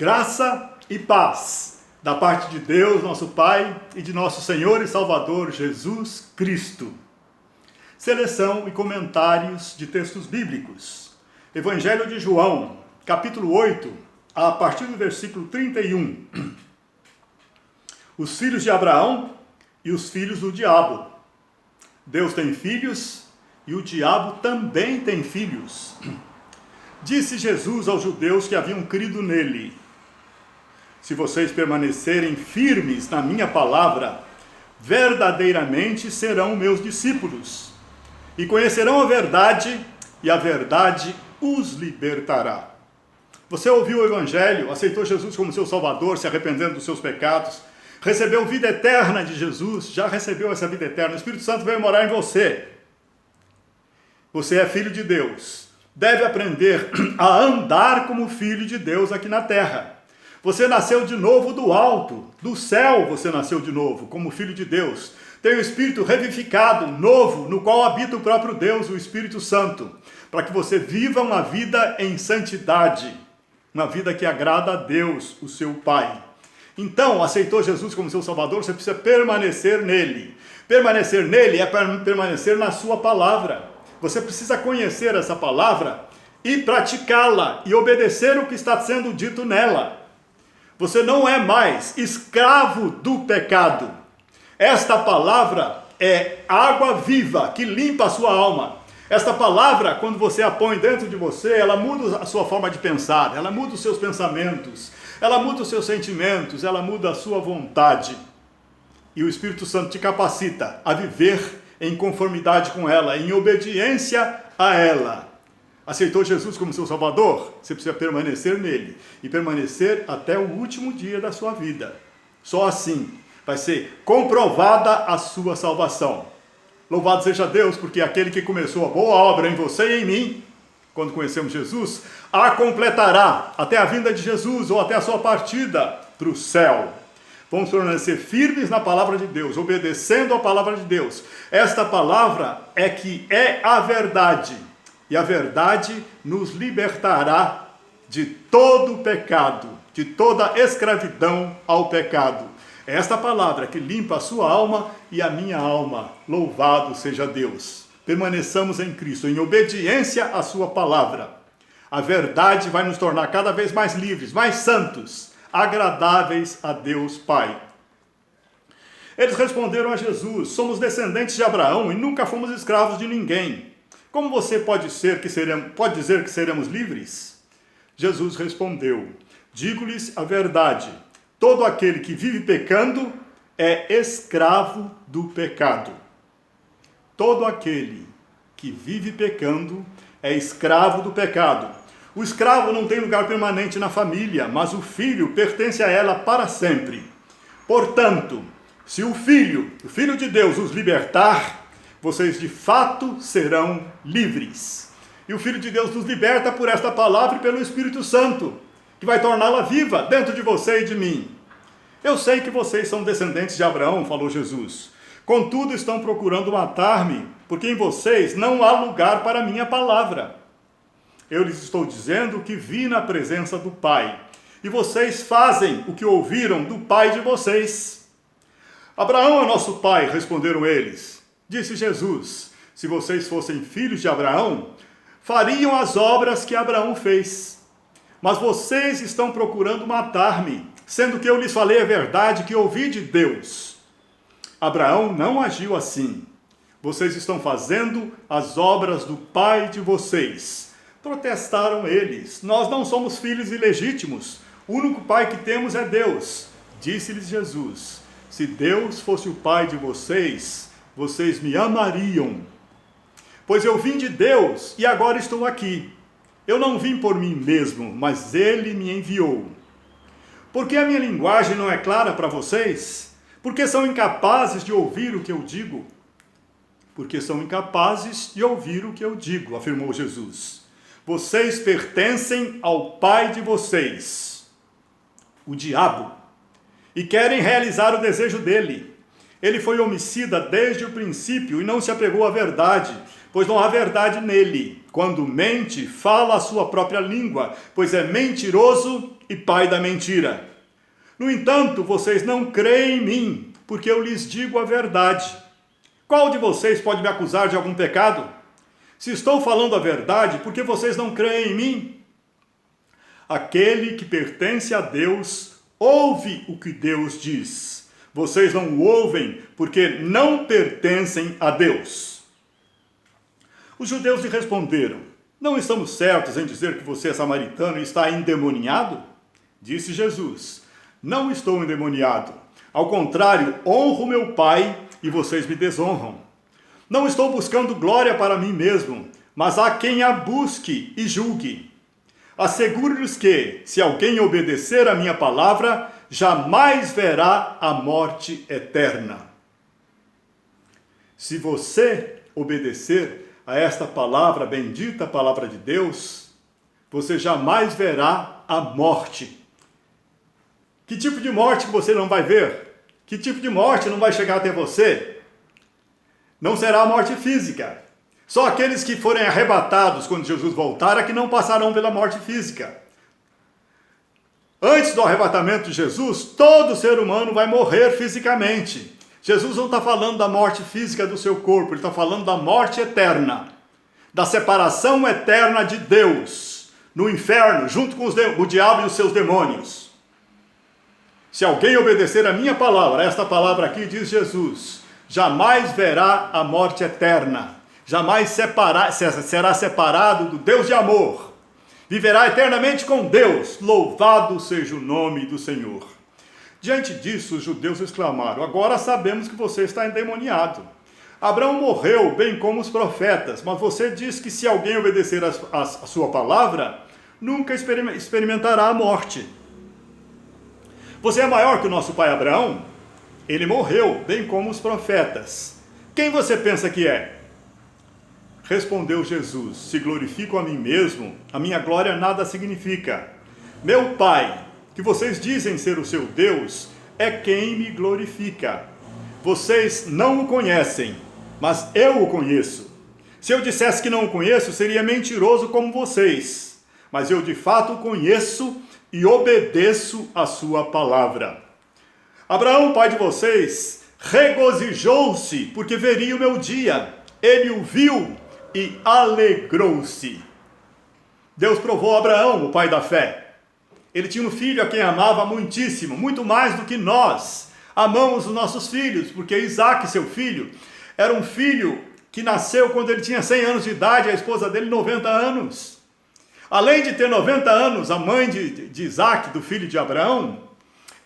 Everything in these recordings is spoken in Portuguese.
Graça e paz da parte de Deus, nosso Pai, e de nosso Senhor e Salvador Jesus Cristo. Seleção e comentários de textos bíblicos. Evangelho de João, capítulo 8, a partir do versículo 31. Os filhos de Abraão e os filhos do diabo. Deus tem filhos e o diabo também tem filhos. Disse Jesus aos judeus que haviam crido nele: se vocês permanecerem firmes na minha palavra, verdadeiramente serão meus discípulos, e conhecerão a verdade, e a verdade os libertará. Você ouviu o Evangelho, aceitou Jesus como seu Salvador, se arrependendo dos seus pecados, recebeu vida eterna de Jesus, já recebeu essa vida eterna, o Espírito Santo veio morar em você. Você é filho de Deus, deve aprender a andar como filho de Deus aqui na terra. Você nasceu de novo do alto, do céu você nasceu de novo, como filho de Deus. Tem o Espírito revivificado, novo, no qual habita o próprio Deus, o Espírito Santo, para que você viva uma vida em santidade, uma vida que agrada a Deus, o seu Pai. Então, aceitou Jesus como seu Salvador, você precisa permanecer nele. Permanecer nele é permanecer na sua palavra. Você precisa conhecer essa palavra e praticá-la e obedecer o que está sendo dito nela. Você não é mais escravo do pecado. Esta palavra é água viva que limpa a sua alma. Esta palavra, quando você a põe dentro de você, ela muda a sua forma de pensar, ela muda os seus pensamentos, ela muda os seus sentimentos, ela muda a sua vontade. E o Espírito Santo te capacita a viver em conformidade com ela, em obediência a ela. Aceitou Jesus como seu Salvador? Você precisa permanecer nele e permanecer até o último dia da sua vida. Só assim vai ser comprovada a sua salvação. Louvado seja Deus, porque aquele que começou a boa obra em você e em mim, quando conhecemos Jesus, a completará até a vinda de Jesus ou até a sua partida para o céu. Vamos permanecer firmes na palavra de Deus, obedecendo a palavra de Deus. Esta palavra é que é a verdade. E a verdade nos libertará de todo o pecado, de toda escravidão ao pecado. É esta palavra que limpa a sua alma e a minha alma. Louvado seja Deus. Permaneçamos em Cristo, em obediência à sua palavra. A verdade vai nos tornar cada vez mais livres, mais santos, agradáveis a Deus Pai. Eles responderam a Jesus: somos descendentes de Abraão e nunca fomos escravos de ninguém. Como você pode dizer que seremos livres? Jesus respondeu: digo-lhes a verdade, todo aquele que vive pecando é escravo do pecado. Todo aquele que vive pecando é escravo do pecado. O escravo não tem lugar permanente na família, mas o filho pertence a ela para sempre. Portanto, se o filho de Deus os libertar, vocês de fato serão livres. E o Filho de Deus nos liberta por esta palavra e pelo Espírito Santo, que vai torná-la viva dentro de você e de mim. Eu sei que vocês são descendentes de Abraão, falou Jesus. Contudo, estão procurando matar-me, porque em vocês não há lugar para a minha palavra. Eu lhes estou dizendo o que vi na presença do Pai, e vocês fazem o que ouviram do pai de vocês. Abraão é nosso pai, responderam eles. Disse Jesus: se vocês fossem filhos de Abraão, fariam as obras que Abraão fez. Mas vocês estão procurando matar-me, sendo que eu lhes falei a verdade que ouvi de Deus. Abraão não agiu assim. Vocês estão fazendo as obras do pai de vocês. Protestaram eles: nós não somos filhos ilegítimos. O único pai que temos é Deus. Disse-lhes Jesus: se Deus fosse o pai de vocês, vocês me amariam, pois eu vim de Deus e agora estou aqui. Eu não vim por mim mesmo, mas Ele me enviou. Por que a minha linguagem não é clara para vocês? Porque são incapazes de ouvir o que eu digo? Porque são incapazes de ouvir o que eu digo, afirmou Jesus. Vocês pertencem ao pai de vocês, o diabo, e querem realizar o desejo dele. Ele foi homicida desde o princípio e não se apegou à verdade, pois não há verdade nele. Quando mente, fala a sua própria língua, pois é mentiroso e pai da mentira. No entanto, vocês não creem em mim, porque eu lhes digo a verdade. Qual de vocês pode me acusar de algum pecado? Se estou falando a verdade, por que vocês não creem em mim? Aquele que pertence a Deus, ouve o que Deus diz. Vocês não o ouvem, porque não pertencem a Deus. Os judeus lhe responderam: não estamos certos em dizer que você é samaritano e está endemoniado? Disse Jesus: não estou endemoniado. Ao contrário, honro meu Pai e vocês me desonram. Não estou buscando glória para mim mesmo, mas há quem a busque e julgue. Asseguro-lhes que, se alguém obedecer a minha palavra, jamais verá a morte eterna. Se você obedecer a esta palavra, bendita palavra de Deus, você jamais verá a morte. Que tipo de morte que você não vai ver? Que tipo de morte não vai chegar até você? Não será a morte física. Só aqueles que forem arrebatados quando Jesus voltar é que não passarão pela morte física. Antes do arrebatamento de Jesus, todo ser humano vai morrer fisicamente. Jesus não está falando da morte física do seu corpo, ele está falando da morte eterna, da separação eterna de Deus, no inferno, junto com o diabo e os seus demônios. Se alguém obedecer a minha palavra, esta palavra aqui diz Jesus, jamais verá a morte eterna, jamais será separado do Deus de amor, viverá eternamente com Deus, louvado seja o nome do Senhor. Diante disso, os judeus exclamaram: agora sabemos que você está endemoniado. Abraão morreu, bem como os profetas, mas você diz que se alguém obedecer a sua palavra, nunca experimentará a morte. Você é maior que o nosso pai Abraão? Ele morreu, bem como os profetas. Quem você pensa que é? Respondeu Jesus: se glorifico a mim mesmo, a minha glória nada significa. Meu Pai, que vocês dizem ser o seu Deus, é quem me glorifica. Vocês não o conhecem, mas eu o conheço. Se eu dissesse que não o conheço, seria mentiroso como vocês. Mas eu de fato o conheço e obedeço a sua palavra. Abraão, pai de vocês, regozijou-se porque veria o meu dia. Ele o viu e alegrou-se. Deus provou Abraão, o pai da fé. Ele tinha um filho a quem amava muitíssimo, muito mais do que nós amamos os nossos filhos, porque Isaac, seu filho, era um filho que nasceu quando ele tinha 100 anos de idade, a esposa dele 90 anos. Além de ter 90 anos, a mãe de Isaac, do filho de Abraão,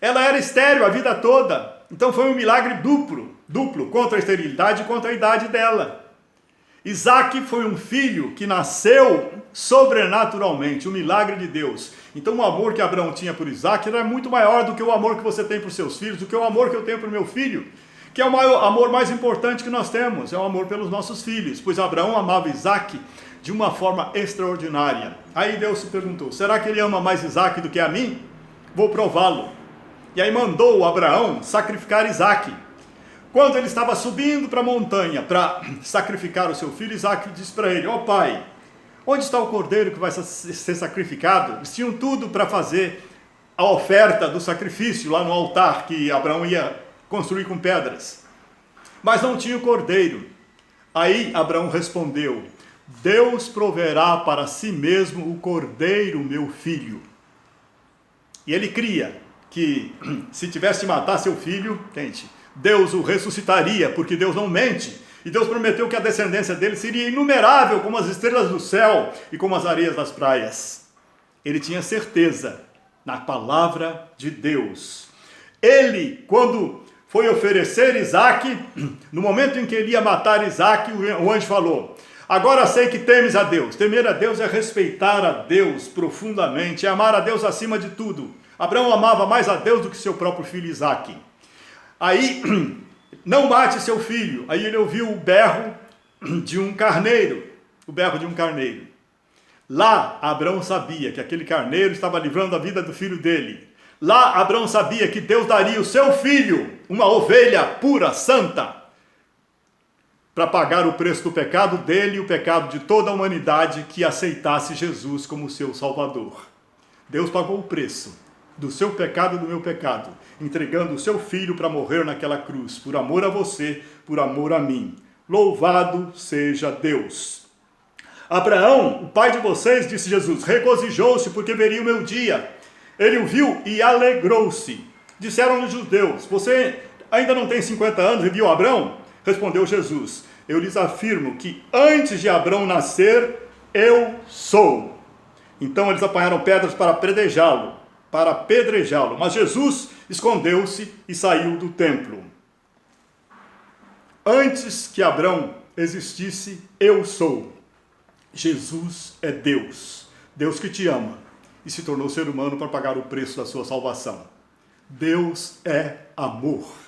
ela era estéril a vida toda. Então foi um milagre duplo, contra a esterilidade e contra a idade dela. Isaac foi um filho que nasceu sobrenaturalmente, um milagre de Deus. Então o amor que Abraão tinha por Isaac era muito maior do que o amor que você tem por seus filhos, do que o amor que eu tenho por meu filho, que é o amor mais importante que nós temos, é o amor pelos nossos filhos, pois Abraão amava Isaac de uma forma extraordinária. Aí Deus se perguntou: será que ele ama mais Isaac do que a mim? Vou prová-lo. E aí mandou Abraão sacrificar Isaac. Quando ele estava subindo para a montanha para sacrificar o seu filho, Isaac disse para ele: ó pai, onde está o cordeiro que vai ser sacrificado? Eles tinham tudo para fazer a oferta do sacrifício lá no altar que Abraão ia construir com pedras, mas não tinha o cordeiro. Aí Abraão respondeu: Deus proverá para si mesmo o cordeiro, meu filho. E ele cria que se tivesse de matar seu filho, Deus o ressuscitaria, porque Deus não mente. E Deus prometeu que a descendência dele seria inumerável, como as estrelas do céu e como as areias das praias. Ele tinha certeza na palavra de Deus. Ele, quando foi oferecer Isaac, no momento em que ele ia matar Isaac, o anjo falou: agora sei que temes a Deus. Temer a Deus é respeitar a Deus profundamente, é amar a Deus acima de tudo. Abraão amava mais a Deus do que seu próprio filho Isaac. Aí, não mate seu filho. Aí ele ouviu o berro de um carneiro. Lá, Abraão sabia que aquele carneiro estava livrando a vida do filho dele. Lá, Abraão sabia que Deus daria o seu filho, uma ovelha pura, santa. para pagar o preço do pecado dele e o pecado de toda a humanidade que aceitasse Jesus como seu Salvador. Deus pagou o preço do seu pecado e do meu pecado, entregando o seu Filho para morrer naquela cruz, por amor a você, por amor a mim. Louvado seja Deus! Abraão, o pai de vocês, disse Jesus, regozijou-se porque veria o meu dia. Ele o viu e alegrou-se. Disseram os judeus, você ainda não tem 50 anos e viu Abraão? Respondeu Jesus, eu lhes afirmo que antes de Abraão nascer, eu sou. Então eles apanharam pedras para apedrejá-lo, mas Jesus escondeu-se e saiu do templo. Antes que Abraão existisse, eu sou. Jesus é Deus, Deus que te ama e se tornou ser humano para pagar o preço da sua salvação. Deus é amor.